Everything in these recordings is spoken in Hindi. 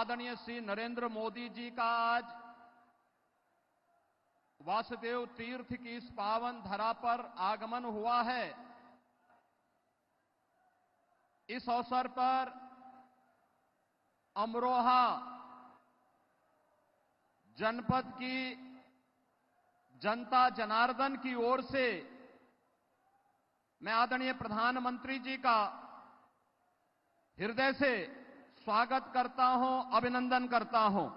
आदरणीय श्री नरेंद्र मोदी जी का आज वासुदेव तीर्थ की इस पावन धरा पर आगमन हुआ है। इस अवसर पर अमरोहा जनपद की जनता जनार्दन की ओर से मैं आदरणीय प्रधानमंत्री जी का हृदय से स्वागत करता हूं, अभिनंदन करता हूं।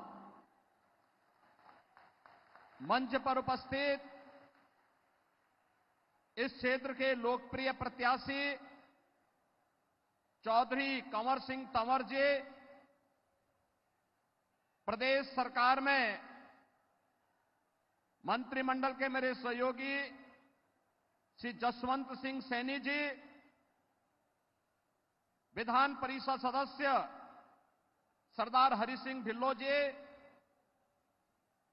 मंच पर उपस्थित इस क्षेत्र के लोकप्रिय प्रत्याशी चौधरी कंवर सिंह तंवर जी, प्रदेश सरकार में मंत्रिमंडल के मेरे सहयोगी श्री जसवंत सिंह सैनी जी, विधान परिषद सदस्य सरदार हरि सिंह ढिल्लों जी,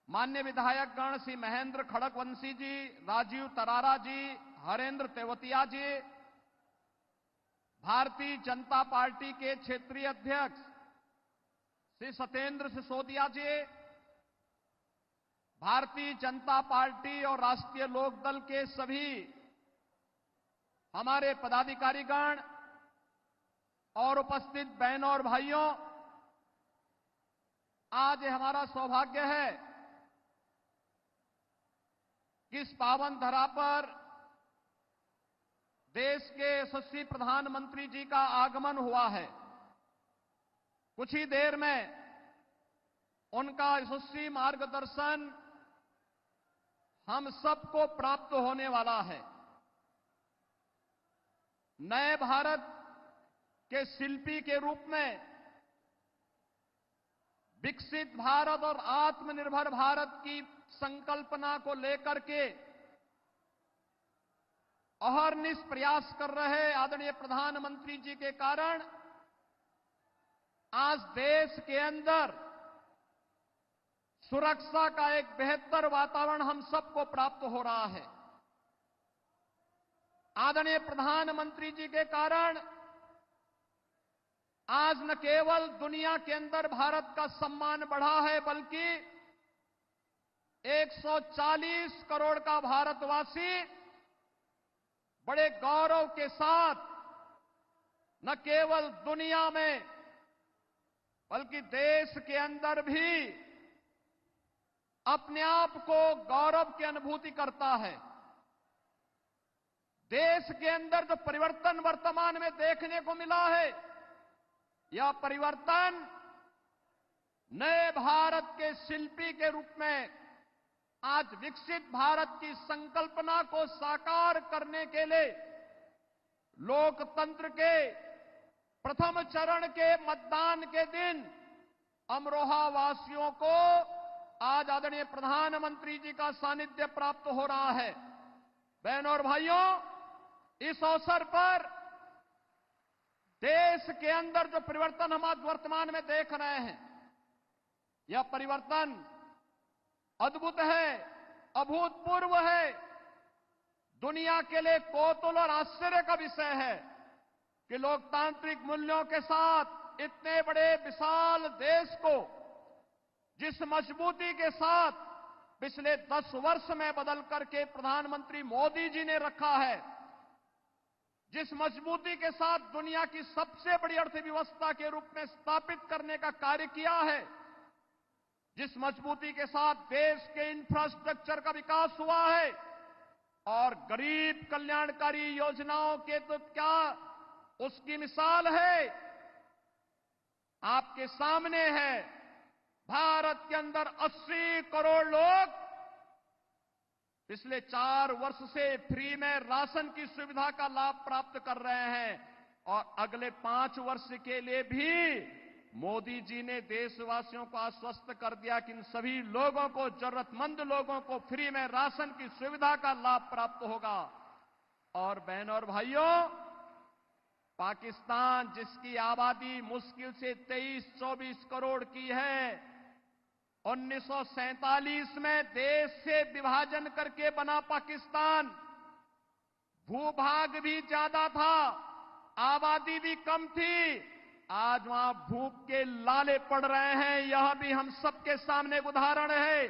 मान्य विधायकगण श्री महेंद्र खड़गवंशी जी, राजीव तरारा जी, हरेंद्र तेवतिया जी, भारतीय जनता पार्टी के क्षेत्रीय अध्यक्ष श्री सत्येंद्र सिसोदिया जी, भारतीय जनता पार्टी और राष्ट्रीय लोकदल के सभी हमारे पदाधिकारीगण और उपस्थित बहनों और भाइयों, आज हमारा सौभाग्य है कि इस पावन धरा पर देश के यशस्वी प्रधानमंत्री जी का आगमन हुआ है। कुछ ही देर में उनका यशस्वी मार्गदर्शन हम सबको प्राप्त होने वाला है। नए भारत के शिल्पी के रूप में विकसित भारत और आत्मनिर्भर भारत की संकल्पना को लेकर के अहर्निश प्रयास कर रहे आदरणीय प्रधानमंत्री जी के कारण आज देश के अंदर सुरक्षा का एक बेहतर वातावरण हम सबको प्राप्त हो रहा है। आदरणीय प्रधानमंत्री जी के कारण आज न केवल दुनिया के अंदर भारत का सम्मान बढ़ा है, बल्कि 140 करोड़ का भारतवासी बड़े गौरव के साथ न केवल दुनिया में बल्कि देश के अंदर भी अपने आप को गौरव की अनुभूति करता है। देश के अंदर जो परिवर्तन वर्तमान में देखने को मिला है, यह परिवर्तन नए भारत के शिल्पी के रूप में आज विकसित भारत की संकल्पना को साकार करने के लिए लोकतंत्र के प्रथम चरण के मतदान के दिन अमरोहा वासियों को आज आदरणीय प्रधानमंत्री जी का सानिध्य प्राप्त हो रहा है। बहनों और भाइयों, इस अवसर पर देश के अंदर जो परिवर्तन हम आज वर्तमान में देख रहे हैं, यह परिवर्तन अद्भुत है, अभूतपूर्व है। दुनिया के लिए कौतूहल और आश्चर्य का विषय है कि लोकतांत्रिक मूल्यों के साथ इतने बड़े विशाल देश को जिस मजबूती के साथ पिछले 10 वर्ष में बदल करके प्रधानमंत्री मोदी जी ने रखा है, जिस मजबूती के साथ दुनिया की सबसे बड़ी अर्थव्यवस्था के रूप में स्थापित करने का कार्य किया है, जिस मजबूती के साथ देश के इंफ्रास्ट्रक्चर का विकास हुआ है और गरीब कल्याणकारी योजनाओं के तो क्या उसकी मिसाल है आपके सामने है। भारत के अंदर 80 करोड़ लोग पिछले 4 वर्ष से फ्री में राशन की सुविधा का लाभ प्राप्त कर रहे हैं और अगले 5 वर्ष के लिए भी मोदी जी ने देशवासियों को आश्वस्त कर दिया कि इन सभी लोगों को, जरूरतमंद लोगों को फ्री में राशन की सुविधा का लाभ प्राप्त होगा। और बहनों और भाइयों, पाकिस्तान जिसकी आबादी मुश्किल से 23-24 करोड़ की है, 1947 में देश से विभाजन करके बना पाकिस्तान, भूभाग भी ज्यादा था, आबादी भी कम थी, आज वहां भूख के लाले पड़ रहे हैं। यह भी हम सबके सामने एक उदाहरण है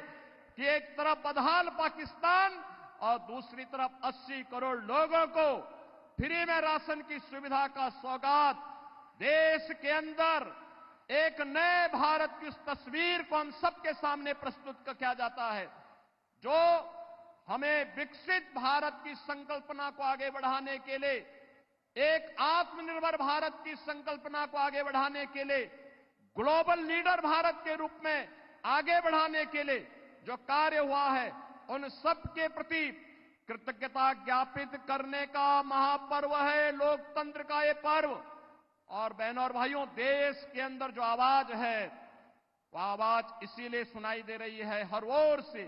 कि एक तरफ बदहाल पाकिस्तान और दूसरी तरफ 80 करोड़ लोगों को फ्री में राशन की सुविधा का सौगात। देश के अंदर एक नए भारत की उस तस्वीर को हम सबके सामने प्रस्तुत किया जाता है, जो हमें विकसित भारत की संकल्पना को आगे बढ़ाने के लिए, एक आत्मनिर्भर भारत की संकल्पना को आगे बढ़ाने के लिए, ग्लोबल लीडर भारत के रूप में आगे बढ़ाने के लिए जो कार्य हुआ है, उन सब के प्रति कृतज्ञता ज्ञापित करने का महापर्व है लोकतंत्र का ये पर्व। और बहनों और भाइयों, देश के अंदर जो आवाज है, वह आवाज इसीलिए सुनाई दे रही है हर ओर से,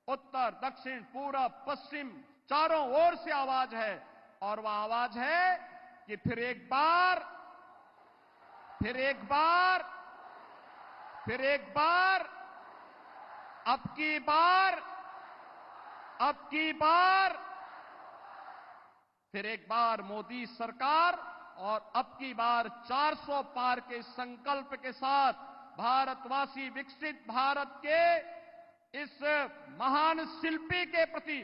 उत्तर, दक्षिण, पूरब, पश्चिम, चारों ओर से आवाज है। और वह आवाज है कि फिर एक बार, फिर एक बार, फिर एक बार, अब की बार, अब की बार, फिर एक बार मोदी सरकार और अब की बार 400 पार के संकल्प के साथ भारतवासी विकसित भारत के इस महान शिल्पी के प्रति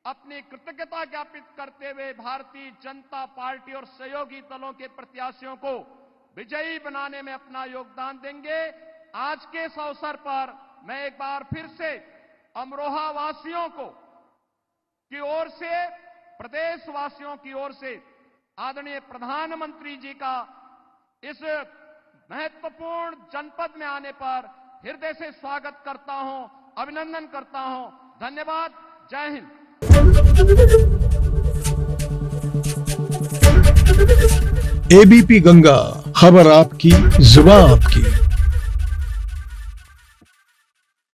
अपनी कृतज्ञता ज्ञापित करते हुए भारतीय जनता पार्टी और सहयोगी दलों के प्रत्याशियों को विजयी बनाने में अपना योगदान देंगे। आज के इस अवसर पर मैं एक बार फिर से अमरोहा वासियों की ओर से, प्रदेशवासियों की ओर से आदरणीय प्रधानमंत्री जी का इस महत्वपूर्ण जनपद में आने पर हृदय से स्वागत करता हूं, अभिनंदन करता हूं। धन्यवाद। जय हिंद। एबीपी गंगा, खबर आपकी, जुबान आपकी।